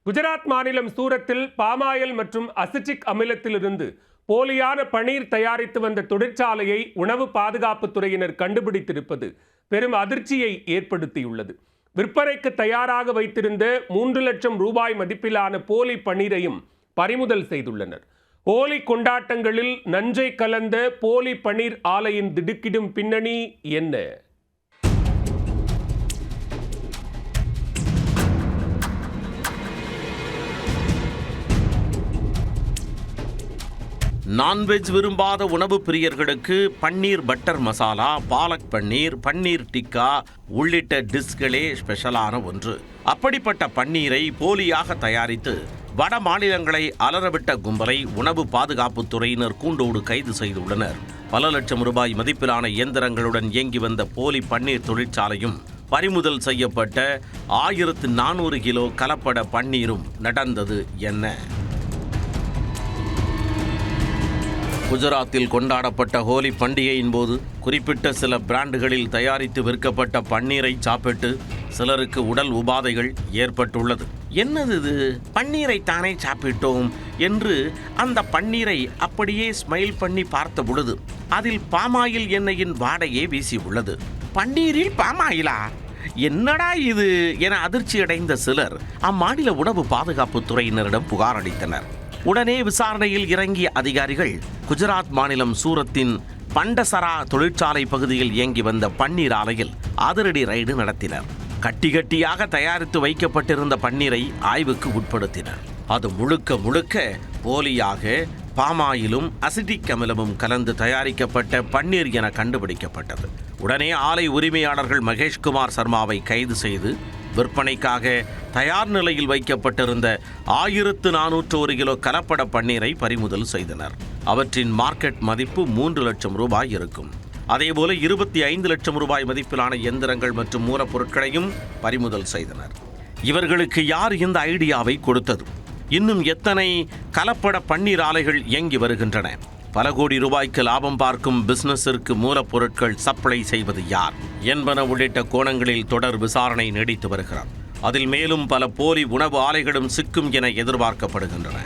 குஜராத் மாநிலம் சூரத்தில் பாமாயில் மற்றும் அசிட்டிக் அமிலத்திலிருந்து போலியான பனீர் தயாரித்து வந்த தொழிற்சாலையை உணவு பாதுகாப்புத் துறையினர் கண்டுபிடித்திருப்பது பெரும் அதிர்ச்சியை ஏற்படுத்தியுள்ளது. விற்பனைக்கு தயாராக வைத்திருந்த 3 லட்சம் ரூபாய் மதிப்பிலான போலி பனீரையும் பறிமுதல் செய்துள்ளனர். ஹோலி கொண்டாட்டங்களில் நஞ்சை கலந்த போலி பனீர் ஆலையின் திடுக்கிடும் பின்னணி என்ன? நான்வெஜ் விரும்பாத உணவு பிரியர்களுக்கு பன்னீர் பட்டர் மசாலா, பாலக் பன்னீர், பன்னீர் டிக்கா உள்ளிட்ட டிஷ்களே ஸ்பெஷலான ஒன்று. அப்படிப்பட்ட பன்னீரை போலியாக தயாரித்து வட மாநிலங்களை அலறவிட்ட கும்பலை உணவு பாதுகாப்புத் துறையினர் கூண்டோடு கைது செய்துள்ளனர். பல லட்சம் ரூபாய் மதிப்பிலான இயந்திரங்களுடன் இயங்கி வந்த போலி பன்னீர் தொழிற்சாலையும் பறிமுதல் செய்யப்பட்ட 1400 கிலோ கலப்பட பன்னீரும் நடந்தது என்ன? குஜராத்தில் கொண்டாடப்பட்ட ஹோலி பண்டிகையின் போது குறிப்பிட்ட சில பிராண்டுகளில் தயாரித்து விற்கப்பட்ட பன்னீரை சாப்பிட்டு சிலருக்கு உடல் உபாதைகள் ஏற்பட்டுள்ளது. என்னது இது, பன்னீரை தானே சாப்பிட்டோம் என்று அந்த பன்னீரை அப்படியே ஸ்மைல் பண்ணி பார்த்த பொழுது அதில் பாமாயில் எண்ணெயின் வாடையே வீசி உள்ளது. பன்னீரில் பாமாயிலா? என்னடா இது என அதிர்ச்சியடைந்த சிலர் அம்மாநில உணவு பாதுகாப்புத் துறையினரிடம் புகார் அளித்தனர். உடனே விசாரணையில் இறங்கிய அதிகாரிகள் குஜராத் மாநிலம் சூரத்தின் பண்டசரா தொழிற்சாலை பகுதியில் இயங்கி வந்த பன்னீர் ஆலையில் அதிரடி ரைடு நடத்தினர். கட்டியாக தயாரித்து வைக்கப்பட்டிருந்த பன்னீரை ஆய்வுக்கு உட்படுத்தினர். அது முழுக்க போலியாக பாமாயிலும் அசிட்டிக் அமிலமும் கலந்து தயாரிக்கப்பட்ட பன்னீர் என கண்டுபிடிக்கப்பட்டது. உடனே ஆலை உரிமையாளர்கள் மகேஷ்குமார் சர்மாவை கைது செய்து விற்பனைக்காக தயார் நிலையில் வைக்கப்பட்டிருந்த 1401 கிலோ கலப்பட பன்னீரை பறிமுதல் செய்தனர். அவற்றின் மார்க்கெட் மதிப்பு 3 லட்சம் ரூபாய் இருக்கும். அதேபோல 25 லட்சம் ரூபாய் மதிப்பிலான இயந்திரங்கள் மற்றும் மூலப்பொருட்களையும் பறிமுதல் செய்தனர். இவர்களுக்கு யார் இந்த ஐடியாவை கொடுத்தது? இன்னும் எத்தனை கலப்பட பன்னீர் ஆலைகள் இயங்கி வருகின்றன? பல கோடி ரூபாய்க்கு லாபம் பார்க்கும் பிசினஸிற்கு மூலப்பொருட்கள் சப்ளை செய்வது யார் என்பன உள்ளிட்ட கோணங்களில் தொடர் விசாரணை நீடித்து வருகிறது. அதில் மேலும் பல போலி உணவு ஆலைகளும் சிக்கும் என எதிர்பார்க்கப்படுகின்றன.